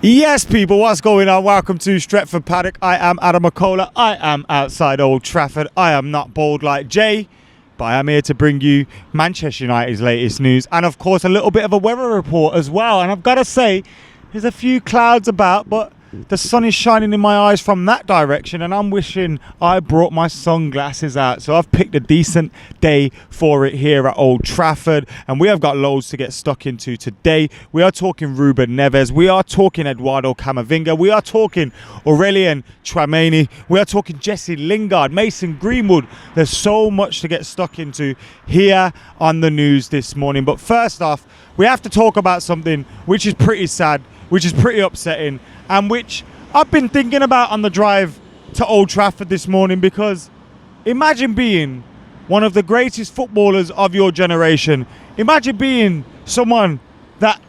Yes, people, what's going on? Welcome to Stretford Paddock. I am Mckola. I am outside Old Trafford. I am not bold like Jay, but I am here to bring you Manchester United's latest news and, of course, a little bit of a weather report as well. And I've got to say, there's a few clouds about, but the sun is shining in my eyes from that direction, and I'm wishing I brought my sunglasses out. So I've picked a decent day for it here at Old Trafford, and we have got loads to get stuck into today. We are talking Ruben Neves, we are talking Eduardo Camavinga, we are talking Aurelien Tchouameni, we are talking Jesse Lingard, Mason Greenwood. There's so much to get stuck into here on the news this morning. But first off, we have to talk about something which is pretty sad, which is pretty upsetting, and which I've been thinking about on the drive to Old Trafford this morning, because imagine being one of the greatest footballers of your generation. Imagine being someone that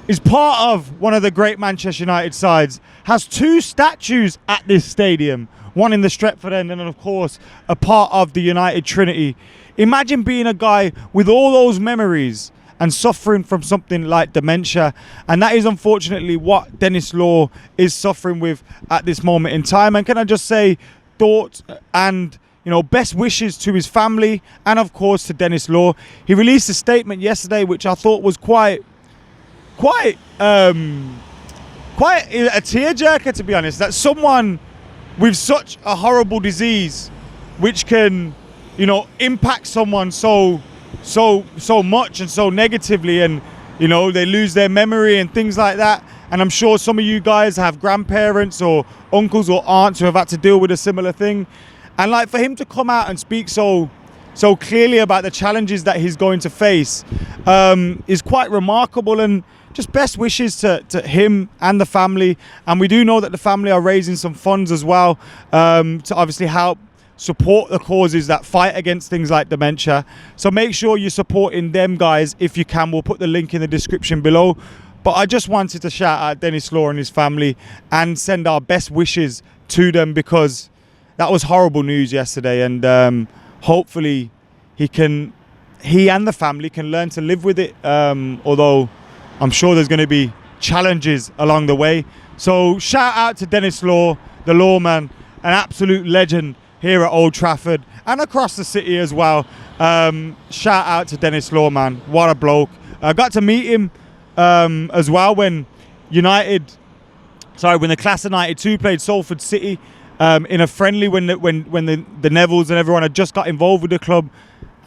is part of one of the great Manchester United sides, has two statues at this stadium, one in the Stretford end and, of course, a part of the United Trinity. Imagine being a guy with all those memories and suffering from something like dementia, and that is unfortunately what Denis Law is suffering with at this moment in time. And can I just say, thoughts and best wishes to his family and, of course, to Denis Law. He released a statement yesterday which I thought was quite a tearjerker, to be honest, that someone with such a horrible disease which can impact someone so much and so negatively, and they lose their memory and things like that. And I'm sure some of you guys have grandparents or uncles or aunts who have had to deal with a similar thing, and like for him to come out and speak so clearly about the challenges that he's going to face is quite remarkable. And just best wishes to him and the family. And we do know that the family are raising some funds as well to obviously help support the causes that fight against things like dementia. So make sure you're supporting them, guys, if you can. We'll put the link in the description below. But I just wanted to shout out Denis Law and his family and send our best wishes to them, because that was horrible news yesterday. And hopefully he and the family can learn to live with it, although I'm sure there's going to be challenges along the way. So shout out to Denis Law, the lawman, an absolute legend here at Old Trafford and across the city as well. Shout out to Denis Law, man. What a bloke. I got to meet him as well when the class of 92 played Salford City in a friendly when the Nevilles and everyone had just got involved with the club.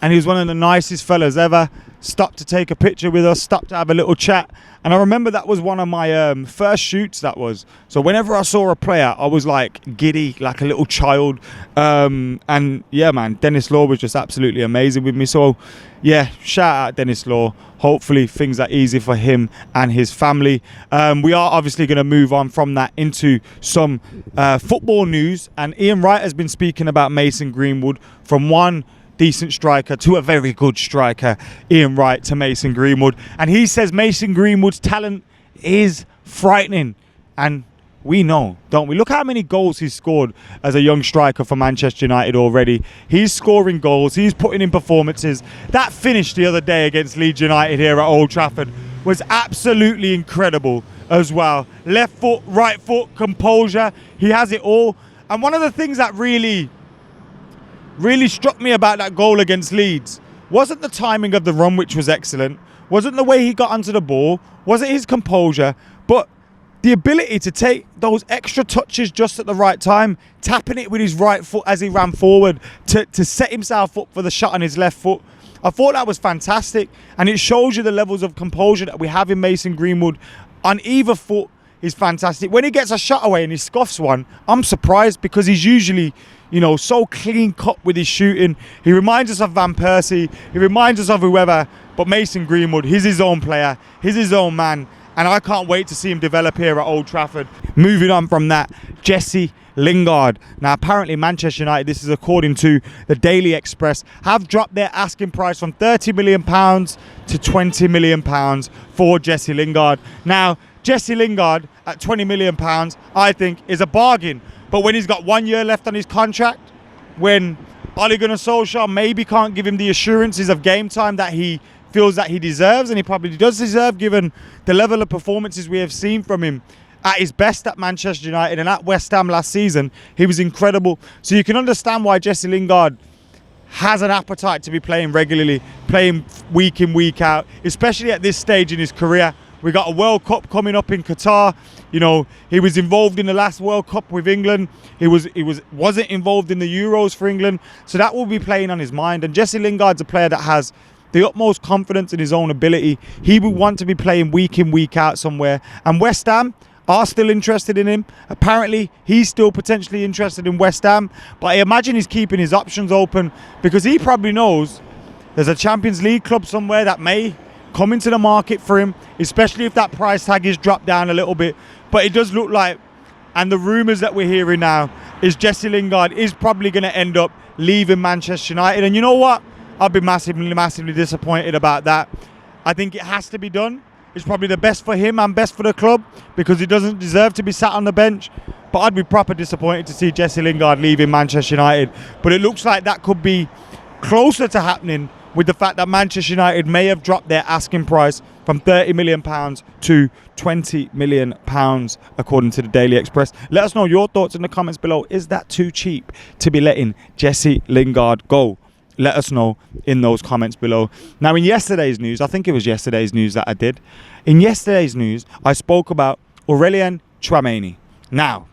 And he was one of the nicest fellas ever. Stopped to take a picture with us, stopped to have a little chat. And I remember that was one of my first shoots, that was. So whenever I saw a player, I was like giddy, like a little child. And yeah, man, Denis Law was just absolutely amazing with me. So yeah, shout out Denis Law. Hopefully things are easy for him and his family. We are obviously going to move on from that into some football news. And Ian Wright has been speaking about Mason Greenwood, from one decent striker to a very good striker, Ian Wright to Mason Greenwood. And he says Mason Greenwood's talent is frightening. And we know, don't we? Look how many goals he's scored as a young striker for Manchester United already. He's scoring goals, he's putting in performances. That finish the other day against Leeds United here at Old Trafford was absolutely incredible as well. Left foot, right foot, composure, he has it all. And one of the things that really struck me about that goal against Leeds wasn't the timing of the run, which was excellent, wasn't the way he got onto the ball, wasn't his composure, but the ability to take those extra touches just at the right time, tapping it with his right foot as he ran forward to set himself up for the shot on his left foot. I thought that was fantastic, and it shows you the levels of composure that we have in Mason Greenwood. On either foot is fantastic. When he gets a shot away and he scuffs one, I'm surprised, because he's usually so clean cut with his shooting. He reminds us of Van Persie, he reminds us of whoever, but Mason Greenwood, he's his own player, he's his own man, and I can't wait to see him develop here at Old Trafford. Moving on from that, Jesse Lingard. Now apparently Manchester United, this is according to the Daily Express, have dropped their asking price from £30 million to £20 million for Jesse Lingard. Now Jesse Lingard at £20 million, I think, is a bargain. But when he's got 1 year left on his contract, when Ole Gunnar Solskjaer maybe can't give him the assurances of game time that he feels that he deserves, and he probably does deserve given the level of performances we have seen from him at his best at Manchester United and at West Ham last season, he was incredible. So you can understand why Jesse Lingard has an appetite to be playing regularly, playing week in, week out, especially at this stage in his career. We got a World Cup coming up in Qatar. You know, he was involved in the last World Cup with England. He wasn't involved in the Euros for England. So that will be playing on his mind. And Jesse Lingard's a player that has the utmost confidence in his own ability. He will want to be playing week in, week out somewhere. And West Ham are still interested in him. Apparently, he's still potentially interested in West Ham. But I imagine he's keeping his options open because he probably knows there's a Champions League club somewhere that may come into the market for him, especially if that price tag is dropped down a little bit. But it does look like, and the rumours that we're hearing now, is Jesse Lingard is probably going to end up leaving Manchester United. And you know what? I'll be massively, massively disappointed about that. I think it has to be done. It's probably the best for him and best for the club because he doesn't deserve to be sat on the bench. But I'd be proper disappointed to see Jesse Lingard leaving Manchester United. But it looks like that could be closer to happening with the fact that Manchester United may have dropped their asking price from £30 million to £20 million, according to the Daily Express. Let us know your thoughts in the comments below. Is that too cheap to be letting Jesse Lingard go? Let us know in those comments below. Now, in yesterday's news, I think it was yesterday's news that I did. In yesterday's news, I spoke about Aurelien Tchouameni. Now,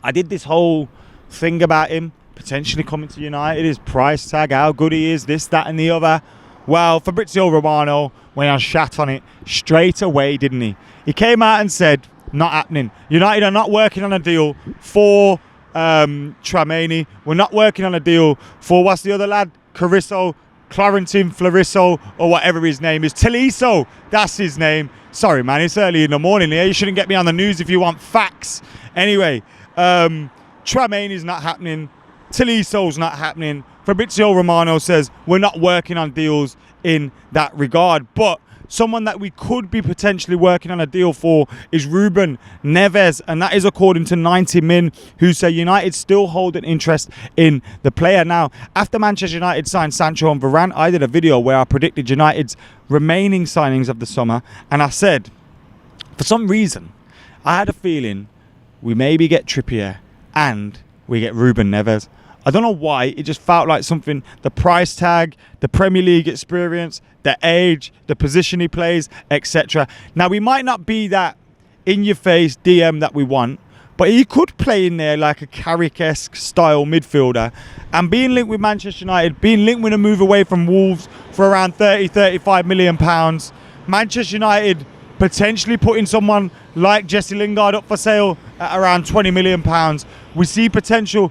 I did this whole thing about him potentially coming to United, his price tag, how good he is, this, that and the other. Well, Fabrizio Romano went on shat on it straight away, didn't he? He came out and said, not happening. United are not working on a deal for Tchouameni. We're not working on a deal for, what's the other lad? Florentin Floriso, or whatever his name is. Tolisso, that's his name. Sorry, man, it's early in the morning here. You shouldn't get me on the news if you want facts. Anyway, Tchouameni's not happening. Tolisso's not happening. Fabrizio Romano says we're not working on deals in that regard. But someone that we could be potentially working on a deal for is Ruben Neves. And that is according to 90 Min, who say United still hold an interest in the player. Now, after Manchester United signed Sancho and Varane, I did a video where I predicted United's remaining signings of the summer. And I said, for some reason, I had a feeling we maybe get Trippier and we get Ruben Neves. I don't know why, it just felt like something, the price tag, the Premier League experience, the age, the position he plays, etc. Now, we might not be that in-your-face DM that we want, but he could play in there like a Carrick-esque style midfielder. And being linked with Manchester United, being linked with a move away from Wolves for around £30-35 million, Manchester United potentially putting someone like Jesse Lingard up for sale at around £20 million. We see potential,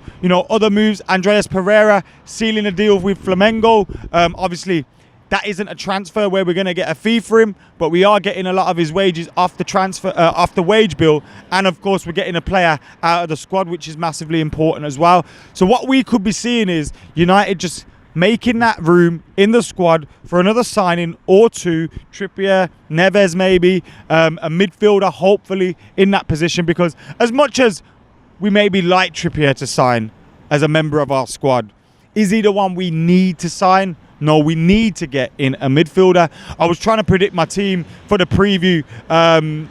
other moves. Andreas Pereira sealing a deal with Flamengo. Obviously, that isn't a transfer where we're going to get a fee for him, but we are getting a lot of his wages off the transfer, off the wage bill. And of course, we're getting a player out of the squad, which is massively important as well. So what we could be seeing is United just making that room in the squad for another signing or two. Trippier, Neves maybe, a midfielder hopefully in that position, because as much as we maybe like Trippier to sign as a member of our squad, is he the one we need to sign? No, we need to get in a midfielder. I was trying to predict my team for the preview, and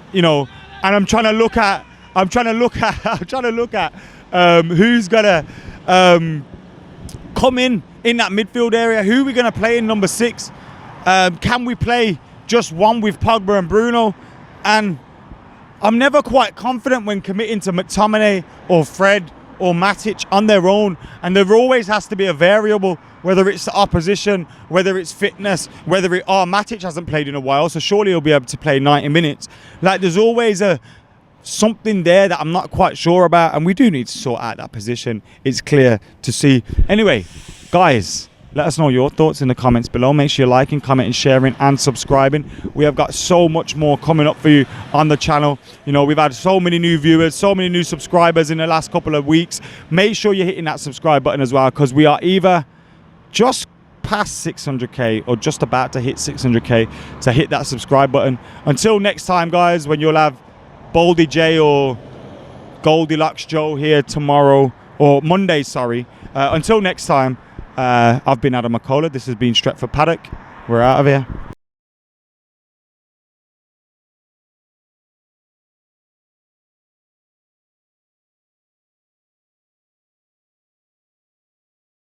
I'm trying to look at who's gonna come in that midfield area. Who are we going to play in number 6? Can we play just one with Pogba and Bruno? And I'm never quite confident when committing to McTominay or Fred or Matic on their own. And there always has to be a variable, whether it's the opposition, whether it's fitness, whether Matic hasn't played in a while, so surely he'll be able to play 90 minutes. Like, there's always something there that I'm not quite sure about, and we do need to sort out that position. It's clear to see. Anyway, guys, let us know your thoughts in the comments below. Make sure you're liking, commenting, sharing and subscribing. We have got so much more coming up for you on the channel. We've had so many new viewers, so many new subscribers in the last couple of weeks. Make sure you're hitting that subscribe button as well, because we are either just past 600k or just about to hit 600k. So hit that subscribe button. Until next time, guys, when you'll have Baldy J or Goldilocks Joe here tomorrow, or Monday, sorry. Until next time, I've been Adam Mckola. This has been Stretford Paddock. We're out of here.